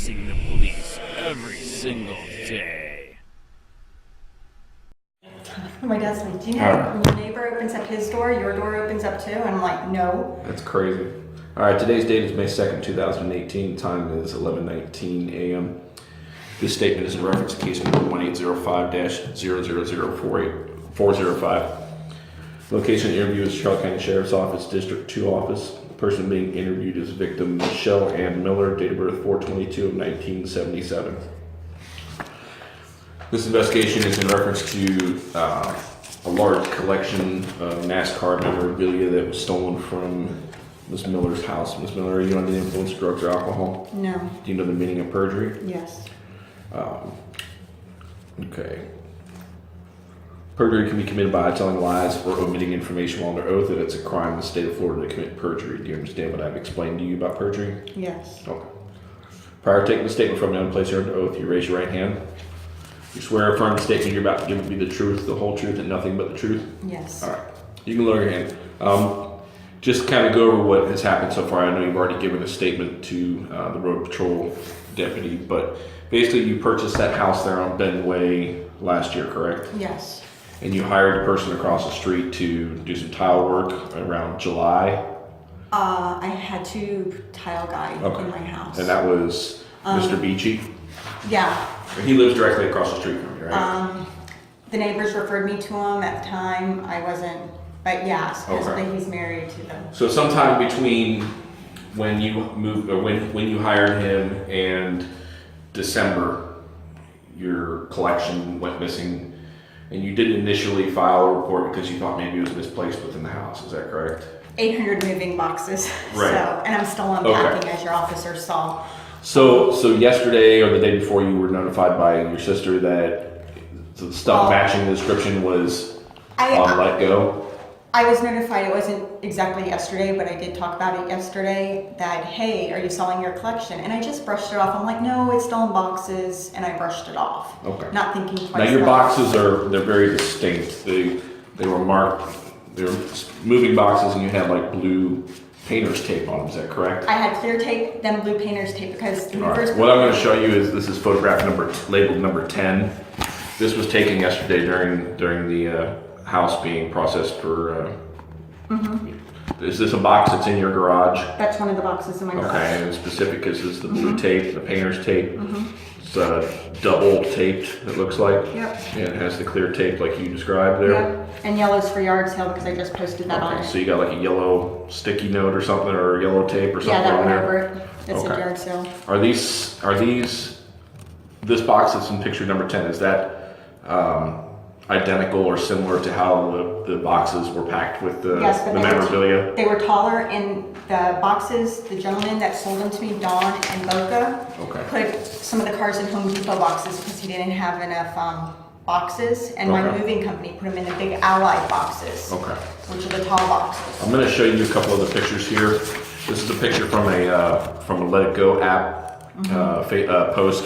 facing the police every single day. My dad's like, do you know when your neighbor opens up his door, your door opens up too? And I'm like, no. That's crazy. All right, today's date is May 2nd, 2018. Time is 11:19 a.m. This statement is in reference to case number 1805-00048-405. Location interview is Charlotte County Sheriff's Office, District 2 office. The person being interviewed is victim Michelle Ann Miller, date of birth 4/22 of 1977. This investigation is in reference to a large collection of NASCAR memorabilia that was stolen from Ms. Miller's house. Ms. Miller, are you under the influence of drugs or alcohol? No. Do you know the meaning of perjury? Yes. Okay. Perjury can be committed by telling lies or omitting information while under oath, and it's a crime in the state of Florida to commit perjury. Do you understand what I've explained to you about perjury? Yes. Okay. Prior to taking the statement from another place you're under oath, you raise your right hand. You swear or affirm the statement you're about to give will be the truth, the whole truth, and nothing but the truth? Yes. All right. You can lower your hand. Just kind of go over what has happened so far. I know you've already given a statement to the road patrol deputy, but basically you purchased that house there on Ben Way last year, correct? Yes. And you hired a person across the street to do some tile work around July? I had 2 tile guys in my house. And that was Mr. Beachy? Yeah. He lives directly across the street from you, right? The neighbors referred me to him at the time. I wasn't, but yeah, supposedly he's married to them. So sometime between when you moved, or when you hired him and December, your collection went missing, and you didn't initially file a report because you thought maybe it was misplaced within the house. Is that correct? 800 moving boxes. Right. So, and I'm still unpacking, as your officer saw. So yesterday or the day before, you were notified by your sister that the stuff matching the description was let go? I was notified, it wasn't exactly yesterday, but I did talk about it yesterday, that, hey, are you selling your collection? And I just brushed it off. I'm like, no, it's still in boxes, and I brushed it off. Okay. Not thinking twice. Now your boxes they're very distinct. They were marked, they were moving boxes, and you had like blue painter's tape on them. Is that correct? I had clear tape, then blue painter's tape, because the first. What I'm going to show you is this is photograph labeled number 10. This was taken yesterday during the house being processed for. Is this a box that's in your garage? That's one of the boxes in my garage. Okay, and specific is this the blue tape, the painter's tape. It's double taped, it looks like. Yep. And it has the clear tape like you described there. Yep. And yellow's for yard sale because I just posted that on it. So you got like a yellow sticky note or something, or yellow tape or something? Yeah, that on went there? over it. It's a yard sale. Are these this box that's in picture number 10, is that identical or similar to how the boxes were packed with the memorabilia? They were taller, and the boxes, the gentleman that sold them to me, Don and Boca, put some of the cars in Home Depot boxes because he didn't have enough boxes, and my moving company put them in the big Allied boxes, which are the tall boxes. I'm going to show you a couple of the pictures here. This is a picture from a Let It Go app post.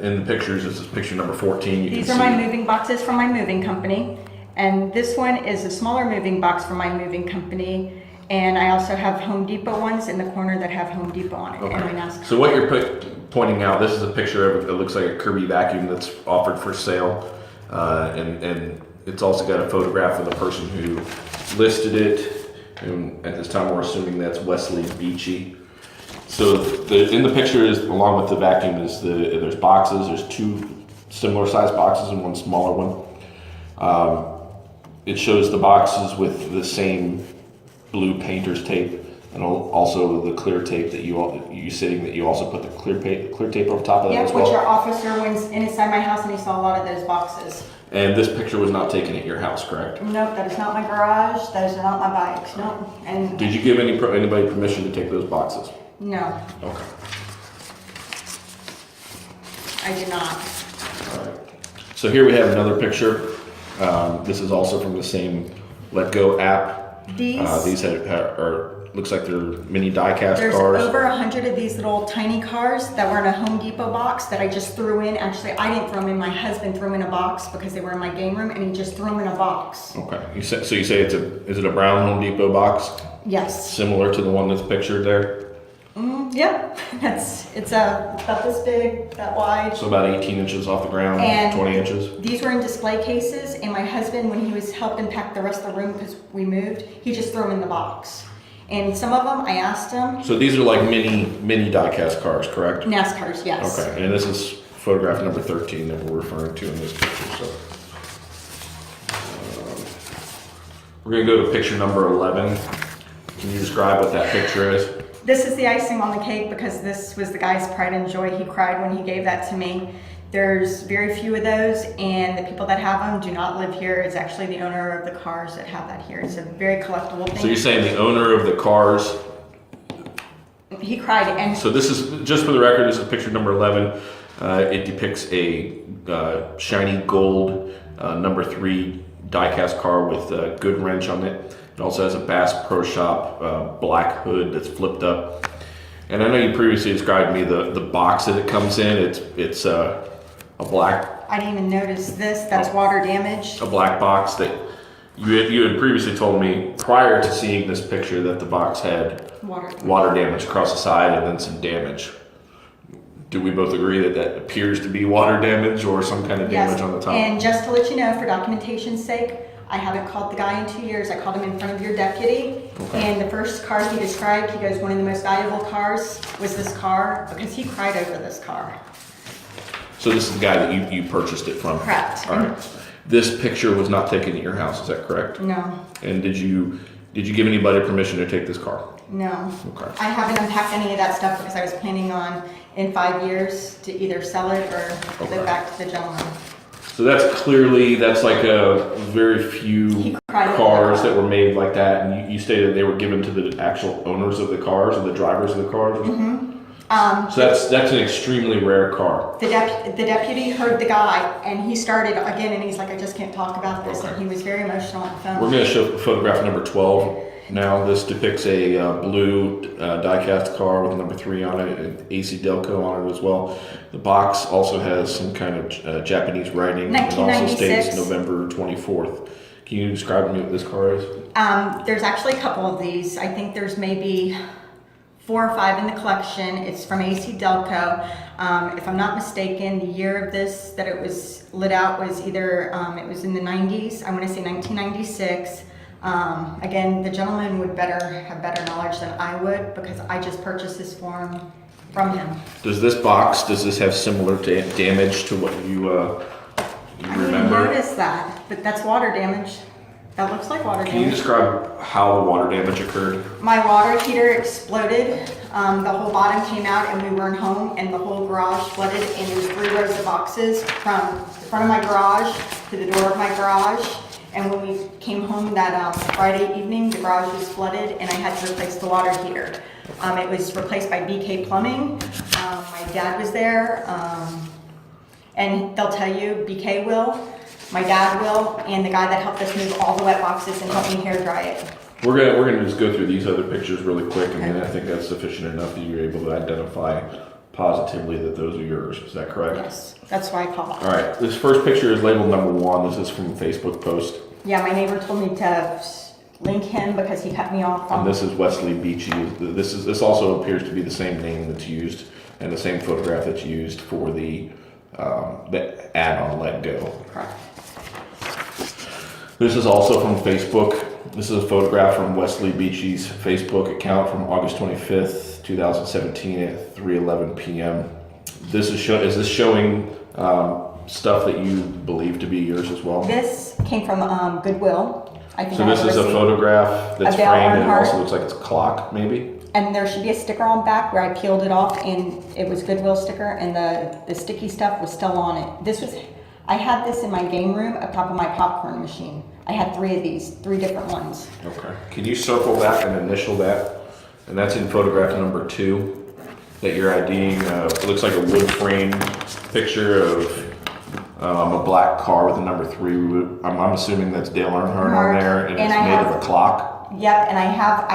In the pictures, this is picture number 14. These are my moving boxes from my moving company, and this one is a smaller moving box from my moving company, and I also have Home Depot ones in the corner that have Home Depot on it. So what you're pointing out, this is a picture of it looks like a Kirby vacuum that's offered for sale, and it's also got a photograph of the person who listed it, and at this time we're assuming that's Wesley Beachy. So in the picture, along with the vacuum, there's boxes. There's 2 similar sized boxes and one smaller one. It shows the boxes with the same blue painter's tape, and also the clear tape that you also put the clear tape over top of that as well. Which our officer went inside my house and he saw a lot of those boxes. And this picture was not taken at your house, correct? Nope, that is not my garage. Those are not my bikes. Nope. And did you give anybody permission to take those boxes? No. Okay. I did not. All right. So here we have another picture. This is also from the same Let Go app. These looks like they're mini die-cast cars. There's over 100 of these little tiny cars that were in a Home Depot box that I just threw in. Actually, I didn't throw them in. My husband threw them in a box because they were in my game room, and he just threw them in a box. Okay. So you say is it a brown Home Depot box? Yes. Similar to the one that's pictured there? Yeah, Yep, it's about this big, that wide. So about 18 inches off the ground, And 20 inches. These were in display cases, and my husband, when he was helping pack the rest of the room because we moved, he just threw them in the box. And some of them, I asked him. So these are like mini die-cast cars, correct? NASCARs, yes. Okay, and this is photograph number 13 that we're referring to in this picture. So we're gonna go to picture number 11. Can you describe what that picture is? This is the icing on the cake because this was the guy's pride and joy. He cried when he gave that to me. There's very few of those, and the people that have them do not live here. It's actually the owner of the cars that have that here. It's a very collectible thing. So you're saying the owner of the cars? He cried, and So this is, just for the record, this is picture number 11. It depicts a shiny gold number 3 die-cast car with a good wrench on it. It also has a Bass Pro Shop black hood that's flipped up. And I know you previously described to me the box that it comes in. It's a black. I didn't even notice this. That's water damage. A black box that you had previously told me prior to seeing this picture that the box had water damage across the side and then some damage. Do we both agree that that appears to be water damage or some kind of damage on the top? And just to let you know, for documentation's sake, I haven't called the guy in 2 years. I called him in front of your deputy. Okay. And the first car he described, he goes, one of the most valuable cars was this car because he cried over this car. So this is the guy that you purchased it from? Correct. All right. This picture was not taken at your house, is that correct? No. And did you give anybody permission to take this car? No. Okay. I haven't unpacked any of that stuff because I was planning on, in 5 years, to either sell it or give it back to the gentleman. So that's like a very few cars that were made like that, and you stated they were given to the actual owners of the cars or the drivers of the cars? Mm-hmm. So that's an extremely rare car. The deputy heard the guy, and he started again, and he's like, I just can't talk about this, Okay. and he was very emotional on the phone. We're going to show photograph number 12 now. This depicts a blue die-cast car with number 3 on it, and AC Delco on it as well. The box also has some kind of Japanese writing. It also states November 24th. Can you describe to me what this car is? There's actually a couple of these. I think there's maybe 4 or 5 in the collection. It's from AC Delco. If I'm not mistaken, the year of this that it was lit out was either, it was in the 90s. I want to say 1996. Again, the gentleman would have better knowledge than I would because I just purchased this from him. Does this have similar damage to what you I didn't remember? notice that, but that's water damage. That looks like water damage. Can you describe how the water damage occurred? My water heater exploded. The whole bottom came out and we weren't home and the whole garage flooded and there's 3 rows of boxes from the front of my garage to the door of my garage. And when we came home that Friday evening, the garage was flooded and I had to replace the water heater. It was replaced by BK Plumbing. My dad was there. And they'll tell you, BK will, my dad will, and the guy that helped us move all the wet boxes and helped me hair dry it. We're gonna just go through these other pictures really quick, and then I think that's sufficient enough that you're able to identify positively that those are yours. Is that correct? Yes, that's why I called. All right. This first picture is labeled number 1. This is from a Facebook post. Yeah, my neighbor told me to link him because he cut me off. And this is Wesley Beachy. This also appears to be the same name that's used and the same photograph that's used for the ad on Let Go. Correct. This is also from Facebook. This is a photograph from Wesley Beachy's Facebook account from August 25th, 2017 at 3:11 p.m. Is this showing stuff that you believe to be yours as well? This came from Goodwill. I think So this is a photograph that's framed and it also looks like it's a clock, maybe? And there should be a sticker on back where I peeled it off and it was Goodwill sticker and the sticky stuff was still on it. I had this in my game room up top of my popcorn machine. I had 3 of these, 3 different ones. Okay. Can you circle that and initial that? And that's in photograph number 2 that you're IDing. It looks like a wood frame picture of a black car with a number 3. I'm assuming that's Dale Earnhardt on there, and it's made of a clock. Yep, and I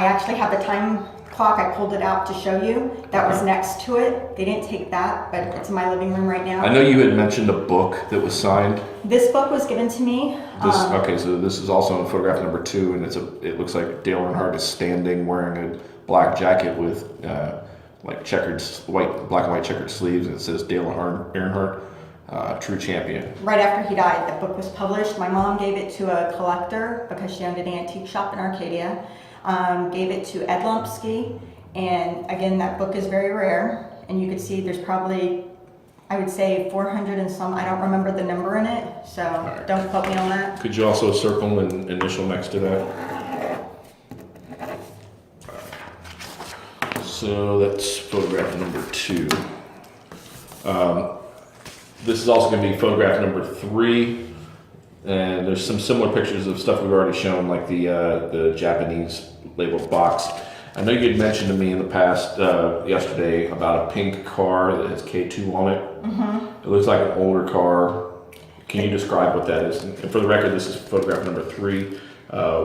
actually have the time clock. I pulled it out to show you. That was next to it. They didn't take that, but it's in my living room right now. I know you had mentioned a book that was signed. This book was given to me. Okay, so this is also in photograph number 2, and it looks like Dale Earnhardt is standing wearing a black jacket with like checkered, black and white checkered sleeves, and it says Dale Earnhardt, True Champion. Right after he died, the book was published. My mom gave it to a collector because she owned an antique shop in Arcadia. Gave it to Ed Lumpsky, and again, that book is very rare. And you could see there's probably, I would say 400 and some, I don't remember the number in it, so don't quote me on that. Could you also circle an initial next to that? So that's photograph number 2. This is also going to be photograph number 3, and there's some similar pictures of stuff we've already shown, like the Japanese labeled box. I know you had mentioned to me in the past, yesterday, about a pink car that has K2 on it. Mm-hmm. It looks like an older car. Can you describe what that is? And for the record, this is photograph number 3,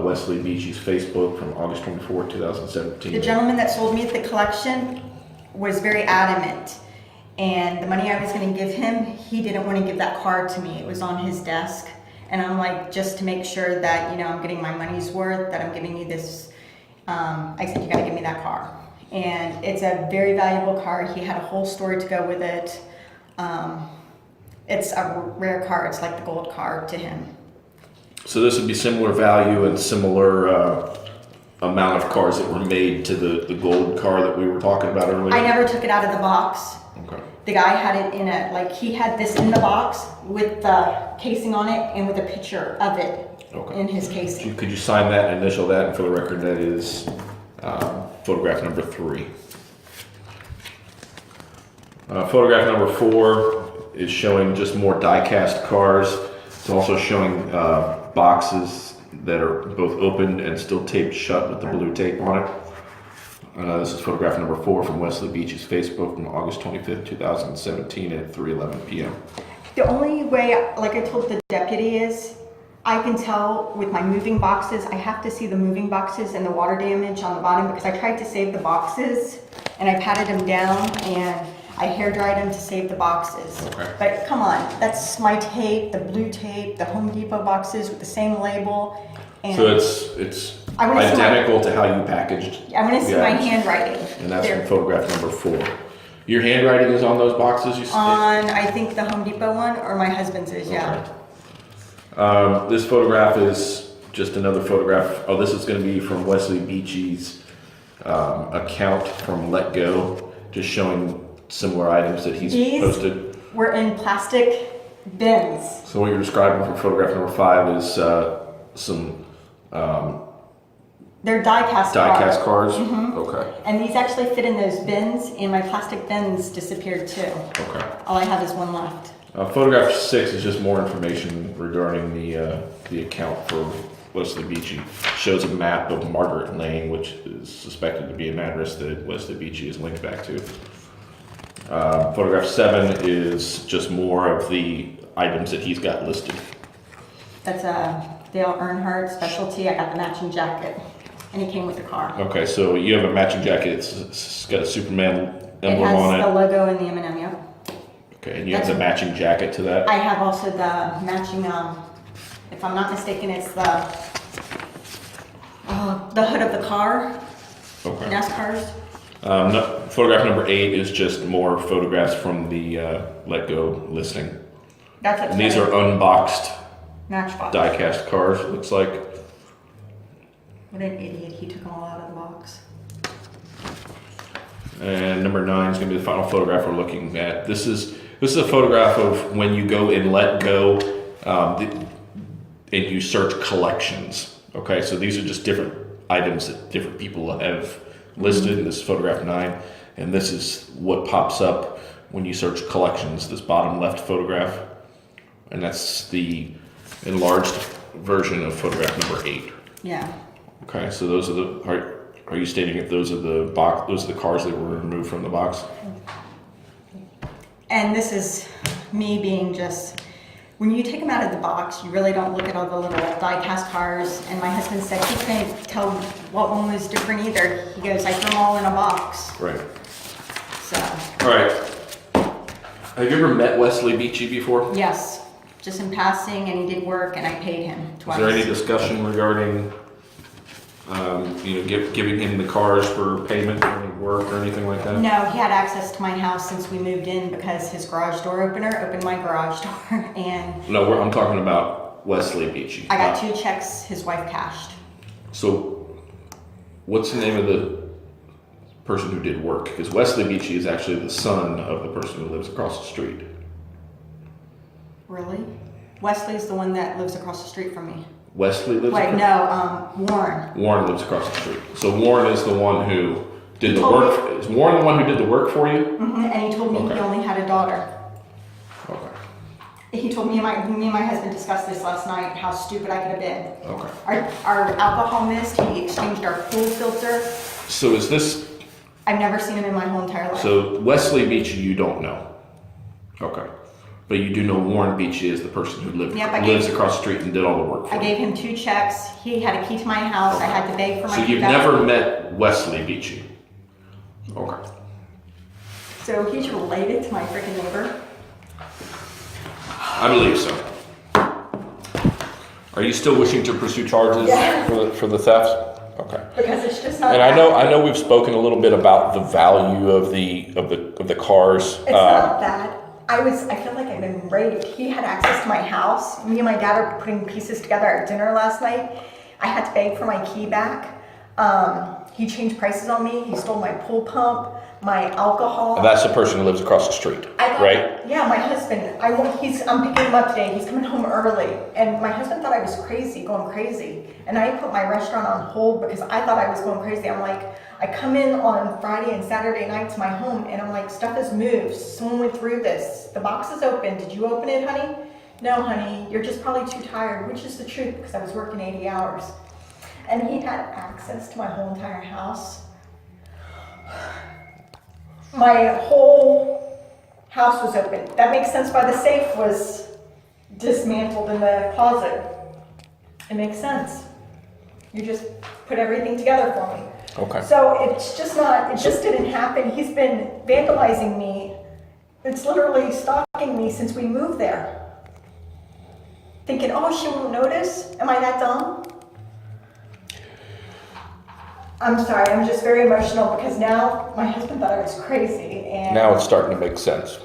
Wesley Beachy's Facebook from August 24, 2017. The gentleman that sold me the collection was very adamant, and the money I was going to give him, he didn't want to give that car to me. It was on his desk, and I'm like, just to make sure that, you know, I'm getting my money's worth, that I'm giving you this. I said, you got to give me that car. And it's a very valuable car. He had a whole story to go with it. It's a rare car. It's like the gold car to him. So this would be similar value and similar amount of cars that were made to the gold car that we were talking about earlier? I never took it out of the box. Okay. The guy had it in a, like, he had this in the box with the casing on it and with a picture of it. Okay. In his casing. Could you sign that and initial that? And for the record, that is photograph number 3. Photograph number 4 is showing just more die-cast cars. It's also showing boxes that are both opened and still taped shut with the blue tape on it. This is photograph number 4 from Wesley Beachy's Facebook from August 25th, 2017 at 3:11 p.m. The only way, like I told the deputy, is I can tell with my moving boxes, I have to see the moving boxes and the water damage on the bottom, because I tried to save the boxes and I patted them down and I hair dried them to save the boxes. Okay. But come on, that's my tape, the blue tape, the Home Depot boxes with the same label. And so it's identical to how you packaged. I want to see my handwriting. And that's from photograph number 4. Your handwriting is on those boxes? On, I think, the Home Depot one, or my husband's is, yeah. Okay. This photograph is just another photograph. Oh, this is going to be from Wesley Beachy's account from Let Go, just showing similar items that he's posted. We're in plastic bins. So what you're describing for photograph number 5 is some they're die-cast cars. Mm-hmm. Okay. And these actually fit in those bins, and my plastic bins disappeared too. Okay. All I have is one left. Photograph 6 is just more information regarding the account for Wesley Beachy. Shows a map of Margaret Lane, which is suspected to be an address that Wesley Beachy is linked back to. Photograph 7 is just more of the items that he's got listed. That's a Dale Earnhardt specialty. I got the matching jacket, and he came with the car. Okay, so you have a matching jacket. It's got a Superman emblem on it. It has the logo and the M&M, yep. Okay, and you have the matching jacket to that? I have also the matching, if I'm not mistaken, it's the hood of the car. Okay. NASCAR's. Photograph number 8 is just more photographs from the Let Go listing. That's it. And these are unboxed Matchbox. die-cast cars, it looks like. What an idiot, he took them all out of the box. And number 9 is going to be the final photograph we're looking at. This is a photograph of when you go in Let Go and you search collections. Okay, so these are just different items that different people have listed. Mm-hmm. This is photograph 9, and this is what pops up when you search collections, this bottom left photograph. And that's the enlarged version of photograph number 8. Yeah. Okay, so those are the... Are you stating if those are the cars that were removed from the box? And this is me being just, when you take them out of the box, you really don't look at all the little die-cast cars. And my husband said he couldn't tell what one was different either. He goes, I threw them all in a box. Right. So. All right. Have you ever met Wesley Beachy before? Yes, just in passing, and he did work, and I paid him twice. Is there any discussion regarding Giving him the cars for payment for any work or anything like that? No, he had access to my house since we moved in because his garage door opener opened my garage door and... No, I'm talking about Wesley Beachy. I got 2 checks his wife cashed. So, what's the name of the person who did work? Because Wesley Beachy is actually the son of the person who lives across the street. Really? Wesley's the one that lives across the street from me. Wesley lives Wait, no, Warren. Warren lives across the street. So Warren is the one who did the work. Is Warren the one who did the work for you? Mm-hmm, and he told me he only had a daughter. Okay. He told me and my husband discussed this last night, how stupid I could have been. Okay. Our alcohol mist, he exchanged our pool filter. So is this... I've never seen him in my whole entire life. So Wesley Beachy you don't know? Okay. But you do know Warren Beachy is the person who lives across the street and did all the work for you. I gave him 2 checks. He had a key to my house. Okay. I had to beg for my So key you've back. never met Wesley Beachy? Okay. So he's related to my freaking neighbor? I believe so. Are you still wishing to pursue charges for the thefts? Okay. Because it's just not. And I know we've spoken a little bit about the value of the cars. It's not that. I feel like I've been raped. He had access to my house. Me and my dad are putting pieces together at dinner last night. I had to beg for my key back. He changed prices on me. He stole my pool pump, my alcohol. And that's the person who lives across the street, right? Yeah, my husband. I'm picking him up today. He's coming home early, and my husband thought I was crazy, going crazy. And I put my restaurant on hold because I thought I was going crazy. I'm like, I come in on Friday and Saturday night to my home, and I'm like, stuff has moved. Someone went through this. The box is open. Did you open it, honey? No, honey. You're just probably too tired, which is the truth because I was working 80 hours. And he had access to my whole entire house. My whole house was open. That makes sense why the safe was dismantled in the closet. It makes sense. You just put everything together for me. Okay. So it's just not, it just didn't happen. He's been vandalizing me. It's literally stalking me since we moved there. Thinking, oh, she won't notice? Am I that dumb? I'm sorry, I'm just very emotional because now my husband thought I was crazy and... Now it's starting to make sense.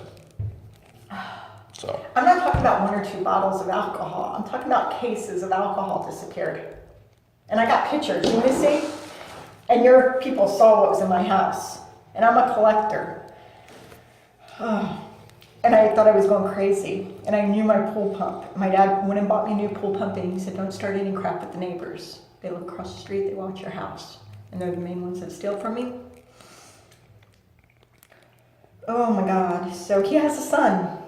So. I'm not talking about 1 or 2 bottles of alcohol. I'm talking about cases of alcohol disappeared. And I got pictures, you want to see? And your people saw what was in my house. And I'm a collector. And I thought I was going crazy. And I knew my pool pump. My dad went and bought me a new pool pump and he said, don't start any crap with the neighbors. They live across the street, they watch your house. And they're the main ones that steal from me. Oh my God, so he has a son.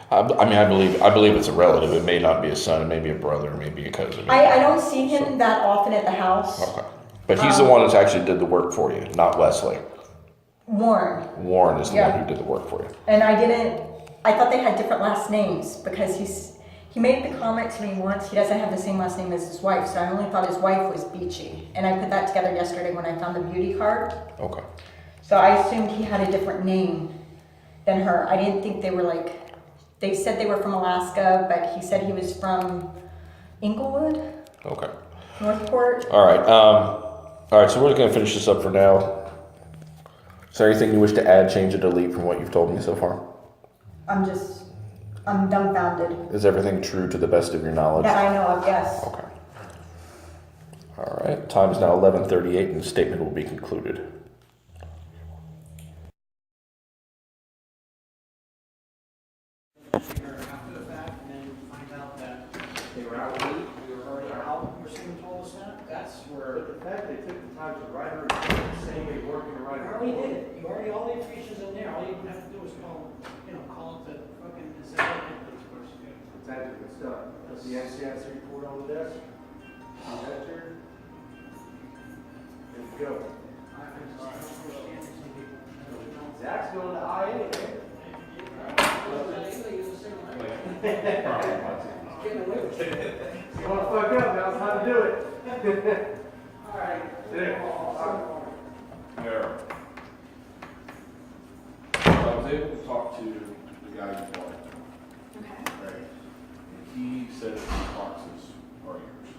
I believe it's a relative. It may not be a son, it may be a brother, maybe a cousin. I don't see him that often at the house. Okay. But he's the one that actually did the work for you, not Wesley. Warren. Warren is the one who did the work for you. And I thought they had different last names because he made the comment to me once, he doesn't have the same last name as his wife, so I only thought his wife was Beachy. And I put that together yesterday when I found the beauty card. Okay. So I assumed he had a different name than her. I didn't think they were like, they said they were from Alaska, but he said he was from Inglewood. Okay. Northport. All right, so we're going to finish this up for now. Is there anything you wish to add, change, or delete from what you've told me so far? I'm dumbfounded. Is everything true to the best of your knowledge? That I know of, yes. Okay. All right, time is now 11:38 and the statement will be concluded. After the fact, and then find out that they were out late, we were already out, or someone told us that, that's where. But the fact they took the time to write her, saying they working to write You her. already did it, you already, all the information's in there, all you have to do is call it the fucking, and say, hey, this person. Exactly, it's done. Does the NCIC report on the desk? That's her. There you go. I just don't understand some people. Zach's going to IA, man. You want to fuck up, now's how to do it. Alright. There. There. I was able to talk to the guy you bought. Okay. Right. And he said that these boxes are yours.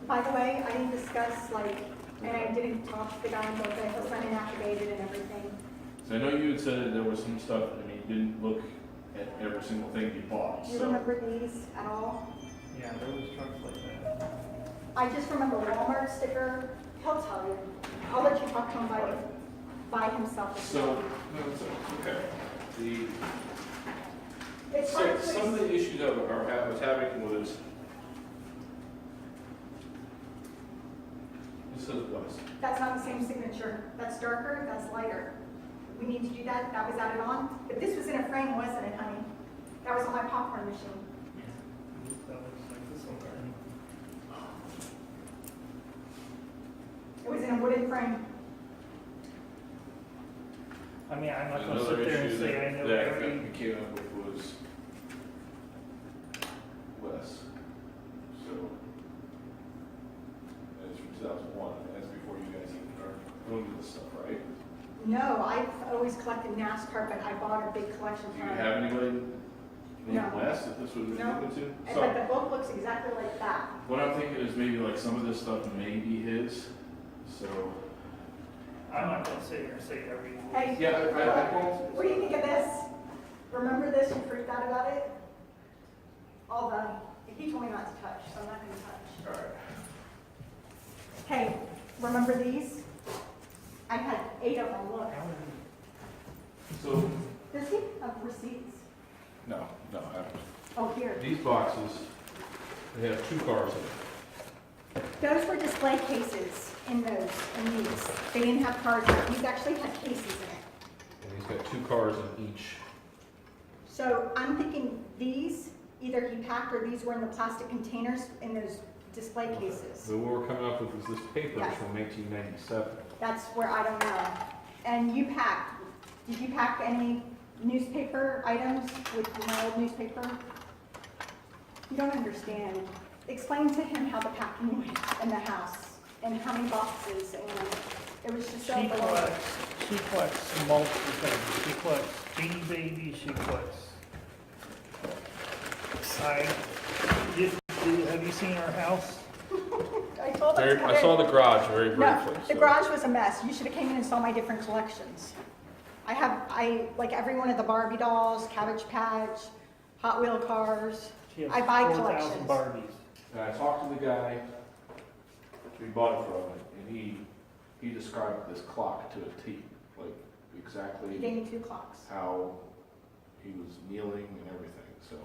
by the way, I didn't discuss, like, and I didn't talk to the guy in Boca, he'll sign an affidavit and everything. So I know you had said that there was some stuff, I mean, you didn't look at every single thing you bought, Do you so. remember these at all? Yeah, there was trucks like that. I just remember Walmart sticker, he'll tell you. I'll let you talk to him by himself. So, no, it's okay. It's hard to Some of the issues I was having was, this says West. That's not the same signature. That's darker, that's lighter. We need to do that. That was added on. But this was in a frame, wasn't it, honey? That was on my popcorn machine. That looks like this one. It was in a wooden frame. I mean, I'm not gonna Another sit there and issue say I know that every, we came up with was Wes. So, that's from 2001, and that's before you guys even started doing this stuff, right? No, I've always collected NASCAR, but I bought a big collection Do you from it. have anybody named No. Wes that this was No. given to? But So, the book looks exactly like that. what I'm thinking is maybe like some of this stuff may be his, so. I'm not gonna sit here and say every. Hey, Yeah, I won't. what do you think of this? Remember this? You freaked out about it? All the, he told me not to touch, so I'm not gonna touch. All right. Hey, remember these? I had 8 of them, look. So, Does he have receipts? no, I don't. Oh, here. These boxes, they have 2 cars in them. Those were display cases in those, in these. They didn't have cards in it. These actually had cases in it. And he's got 2 cars in each. So I'm thinking these, either he packed or these were in the plastic containers in those display cases. So what we're coming up with is this paper Yes. from 1897. That's where I don't know. And you packed, did you pack any newspaper items with my old newspaper? You don't understand. Explain to him how the packing went in the house and how many boxes, and it was just so She below. collects multiple things. She collects Beanie Babies, she collects. Have you seen our house? I told them to come I saw in. the garage very No, briefly. the garage was a mess. You should have came in and saw my different collections. I like every one of the Barbie dolls, Cabbage Patch, Hot Wheel cars. She has I buy 4,000 collections. Barbies. And I talked to the guy we bought it from, and he described this clock to a T, like He exactly gave me 2 clocks. how he was kneeling and everything, so.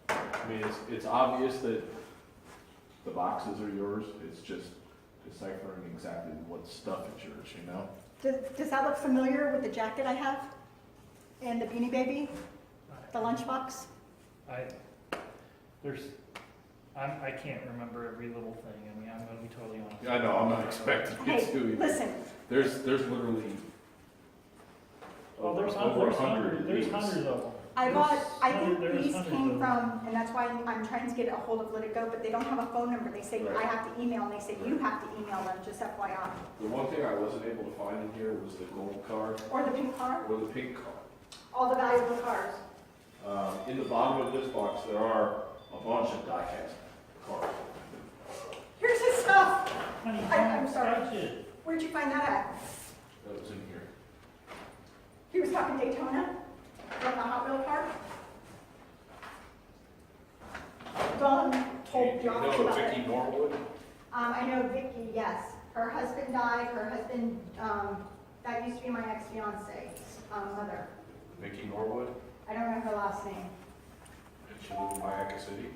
I mean, it's obvious that the boxes are yours, it's just deciphering exactly what stuff is yours, you know? Does that look familiar with the jacket I have? And the Beanie Baby? The lunchbox? I can't remember every little thing. I mean, I'm gonna be totally honest. I know, I'm not expecting you Hey, to. listen, There's literally Well, there's over hundreds, 100 of there's these. hundreds of them. I think There's these hundreds came of them. from, and that's why I'm trying to get a hold of Litigo, but they don't have a phone number. They say Right. I have to email, and they say you have to email them, just FYI. The one thing I wasn't able to find in here was the gold card Or the pink car, or the pink card. all the valuable cars. In the bottom of this box, there are a bunch of die-cast cards. Here's his stuff. Honey, I'm don't sorry. touch it. Where'd you find that at? That was in here. He was talking Daytona, from the Hot Wheel car. Dawn told You Josh know about Vicky it. Norwood? I know Vicky, yes. Her husband died. Her husband, that used to be my ex-fiance's mother. Vicky Norwood? I don't know her last name. And she lived in Mayaca City?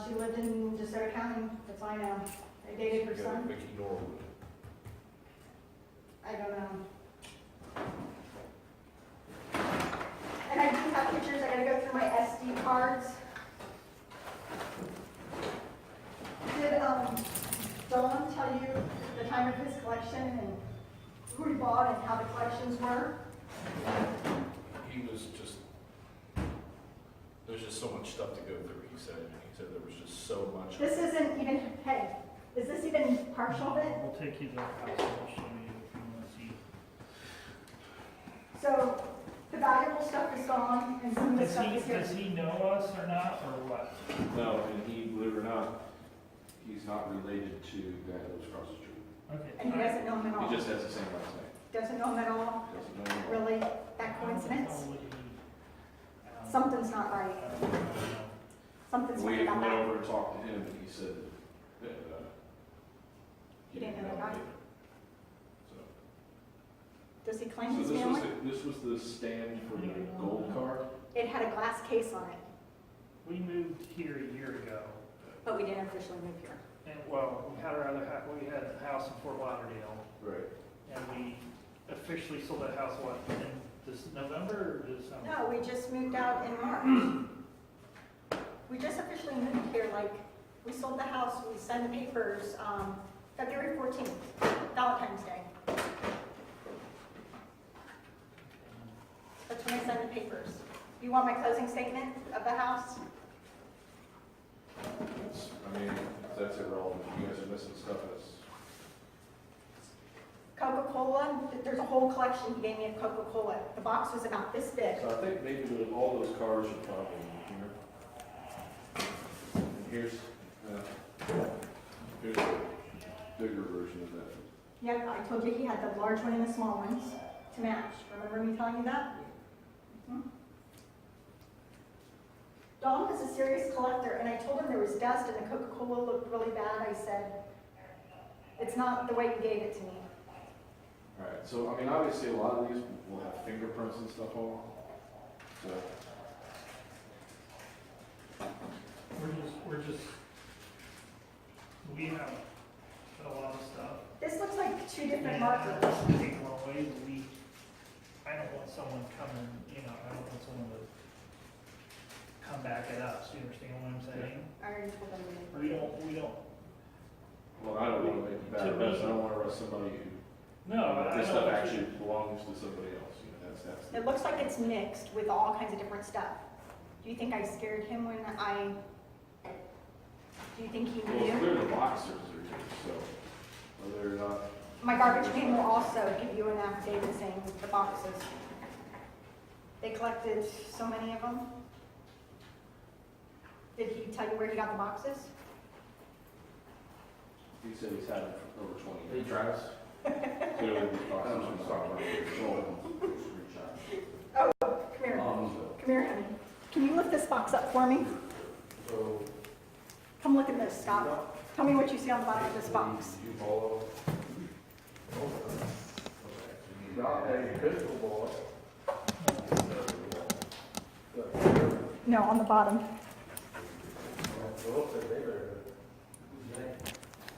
She lived in DeSoto County, that's all I know. I dated her Yeah, son. Vicky Norwood. I don't know. And I do have pictures. I gotta go through my SD cards. Did Dawn tell you the time of his collection and who he bought and how the collections were? He was just, there's just so much stuff to go through, he said. He said there was just so much. This isn't even, hey, is this even partial of it? We'll take you to the house and I'll show you if you wanna see. So the valuable stuff is gone, and some of the Does stuff is here. he know us or not, or what? No, and he, believe it or not, he's not related to the guy that lives across the street. Okay. And he doesn't know him at all. He just has the same last name. Doesn't know him at all. Doesn't know him. Really, that coincidence? Something's not right. Something's We not went about over and talked to him, and he said that, He didn't know the guy? So, Does he claim so his this was, family? this was the stand for the gold car? It had a glass case on it, We moved here a year ago, but we didn't officially move here. and well, we had our other we had a house in Fort Lauderdale, Right. and we officially sold that house, what, in this November or December? No, we just moved out in March. We just officially moved here, like, we sold the house, we signed the papers, February 14th, Valentine's Day. That's when I signed the papers. You want my closing statement of the house? That's, I mean, that's irrelevant. You guys are missing stuff that's, Coca-Cola, there's a whole collection he gave me of Coca-Cola. The box was about this big. so I think maybe all those cars are probably here. And here's a bigger version of that. Yeah, I told you he had the large one and the small ones to match. Remember me telling you that? Mhm. Don was a serious collector, and I told him there was dust and the Coca-Cola looked really bad. I said, it's not the way you gave it to me. All right, so I mean, obviously a lot of these will have fingerprints and stuff on. So, We have a lot of stuff. This looks like two different And markers. this will take a long way, I don't want someone coming, I don't want someone to come back at us, you understand what I'm saying? I already told them. We don't, well, I don't want to make a bad arrest. I don't want to arrest somebody who no, I this don't stuff want actually you- belongs to somebody else. That's. It looks like it's mixed with all kinds of different stuff. Do you think I scared him when do you think he Well, it's knew? clear the boxers are here, so whether or not. My garbage can will also give you an affidavit saying the boxes. They collected so many of them. Did he tell you where he got the boxes? He said he's had it for over 20 years. He drives. Clearly, these boxers are not. Oh, come here. Come here, honey. Can you lift this box up for me? So, Come look at this, Scott. Tell me what you see on the bottom of this box. you follow. Not a physical ball. No, on the bottom.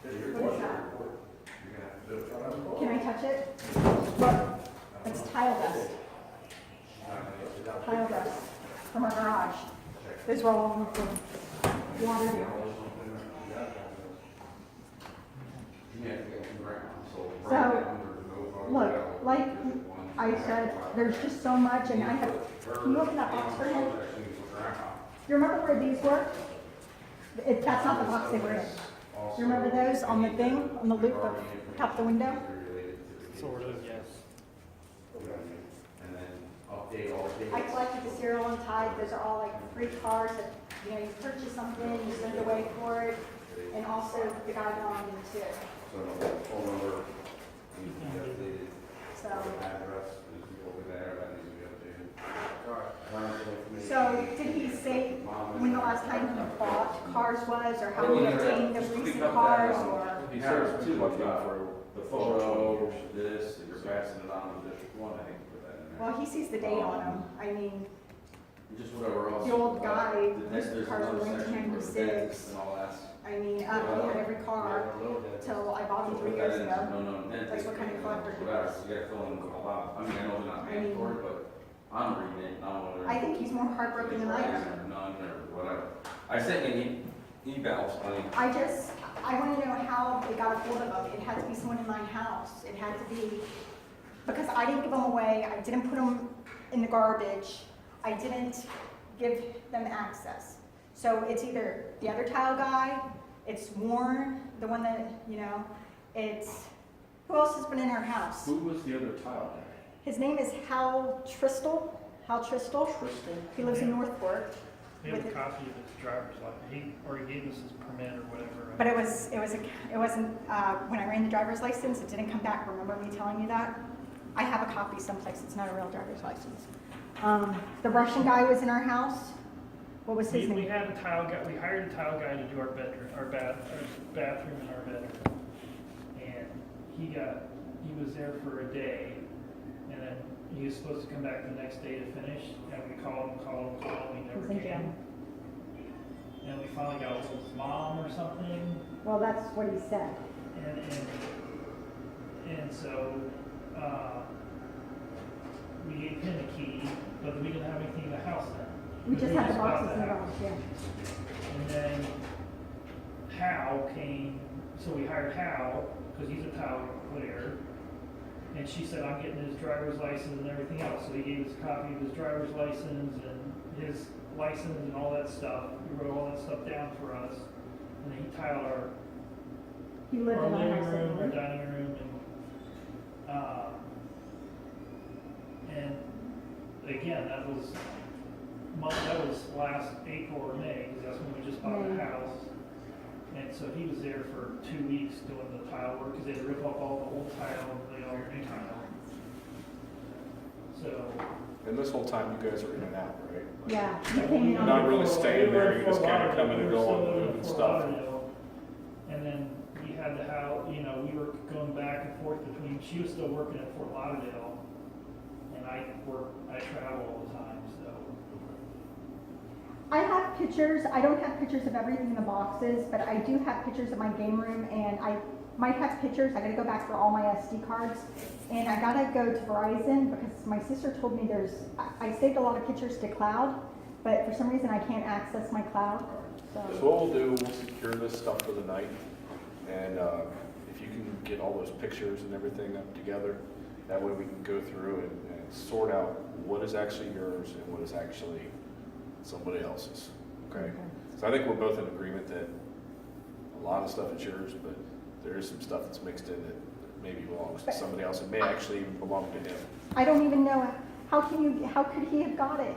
What is that? Can I touch it? Look, it's tile dust. Tile dust from our garage. Those were all the water. So, look, like I said, there's just so much, and I have, can you open that box for him? You remember where these were? That's not the box they were in. You remember those on the thing, on the loop of top of the window? Sort of, yes. And then update all the I collected the serial and tag. Those are all like free cars that, you purchase something, you send away for it, and also the guy belonging too. So, phone number, needs to be updated. So, Address needs to be over there, that needs to be updated. so did he say when the last time he bought cars was, or how he obtained the recent cars, or? He said too much about for The photo, this, and you're passing it on to District 1, I think, put that in there. Well, he sees the date on them. I mean, Just whatever else. the old guy, There's most cars were another section for the 1996. dents And all that. he had every car till I bought them 3 years ago. That's what kind of collector he Whatever, was. you gotta fill in a lot. I mean, I know they're not mandatory, but I'm reading it, and I'm wondering. I think he's more heartbroken than I am. Or none, or whatever. I sent you an email, I mean. I want to know how they got a hold of them. It had to be someone in my house. It had to be, because I didn't give them away. I didn't put them in the garbage. I didn't give them access. So it's either the other tile guy, it's Warren, the one that, it's, who else has been in our house? Who was the other tile guy? His name is Hal Tristle. Hal Tristle. He lives in Northport. We have a copy of his driver's license. He already gave us his permit or whatever. But it wasn't, when I ran the driver's license, it didn't come back. Remember me telling you that? I have a copy someplace. It's not a real driver's license. The Russian guy was in our house. What was his name? We had a tile guy. We hired a tile guy to do our bedroom, our bathroom and our bedroom. And he was there for a day, and then he was supposed to come back the next day to finish. And we called him. He never came. And we finally got his mom or something. Well, that's what he said. And so we gave him a key, but we didn't have anything in the house then. We just had the boxes in the house. garage, yeah. And then Hal came, so we hired Hal, because he's a tile player, and she said, I'm getting his driver's license and everything else. So he gave us a copy of his driver's license and his license and all that stuff. He wrote all that stuff down for us. And then he tiled our living room, our dining room, and again, that was last April or May, because that's when we just bought the house. And so he was there for 2 weeks doing the tile work, because they had to rip up all the old tile and lay all the new tile. So. And this whole time you guys are in and out, right? Yeah. You're not really staying there, you're just kind of coming and going and stuff. And then we had the house, we were going back and forth between, she was still working at Fort Lauderdale, and I travel all the time, so. I have pictures. I don't have pictures of everything in the boxes, but I do have pictures of my game room, and I might have pictures. I gotta go back for all my SD cards, and I gotta go to Verizon because my sister told me I saved a lot of pictures to cloud, but for some reason I can't access my cloud. So what we'll do, we'll secure this stuff for the night, and if you can get all those pictures and everything up together, that way we can go through and sort out what is actually yours and what is actually somebody else's. Okay? So I think we're both in agreement that a lot of stuff is yours, but there is some stuff that's mixed in that maybe belongs to somebody else. It may actually even belong to him. I don't even know. How could he have got it?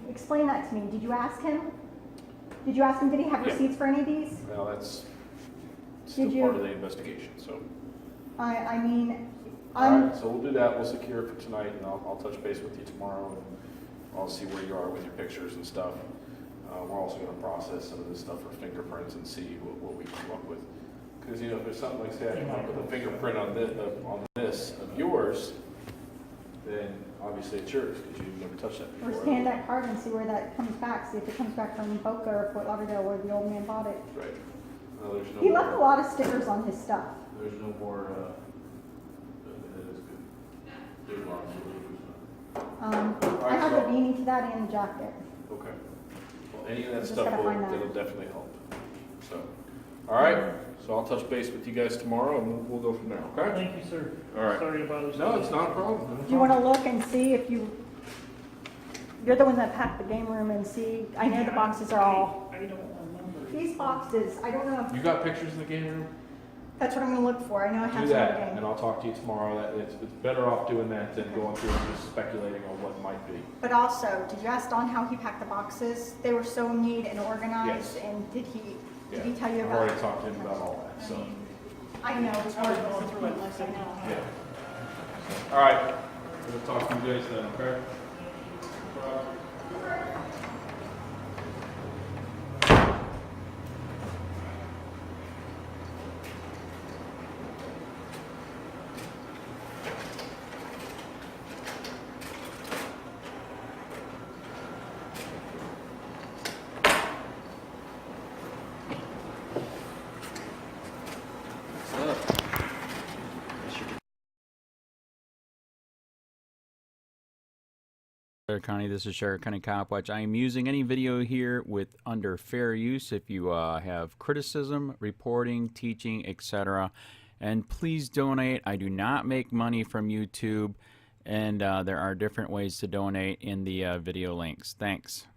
Explain that to me. Did you ask him? Did he have receipts for any of these? Well, that's still part of the investigation, so. All right, so we'll do that. We'll secure it for tonight, and I'll touch base with you tomorrow, and I'll see where you are with your pictures and stuff. We're also going to process some of this stuff for fingerprints and see what we come up with. Because if there's something like say I come up with a fingerprint on this of yours, then obviously it's yours because you've never touched that before. Or scan that card and see where that comes back. See if it comes back from Boca or Fort Lauderdale where the old man bought it. Right. Well, there's no he left a lot of stickers on his stuff. There's no more. That is good. There's lots of I have the beanie to that and the jacket. Okay. Well, any of that Just stuff gotta will definitely help. So, all right. So I'll touch base with you guys tomorrow, and we'll go from there. Okay. Thank you, sir. All right. Sorry to bother you. No, it's not a problem. Do you want to look and see if you're the one that packed the game room and see? I know the boxes are all. I don't remember. These boxes, I don't know. You got pictures in the game room? That's what I'm going to look for. I know I have Do some in the that, game. and I'll talk to you tomorrow. It's better off doing that than going through and just speculating on what might be. But also, did you ask Don how he packed the boxes? They were so neat and organized. Yes. And did he tell you I've about? already talked to him about all that. So. I know. It's hard going through it unless I know. Yeah. All right. We'll talk to you guys then. Okay. County, this is Sheriff County COPWATCH. I am using any video here with under fair use if you have criticism, reporting, teaching, etc. And please donate. I do not make money from YouTube, and there are different ways to donate in the video links. Thanks.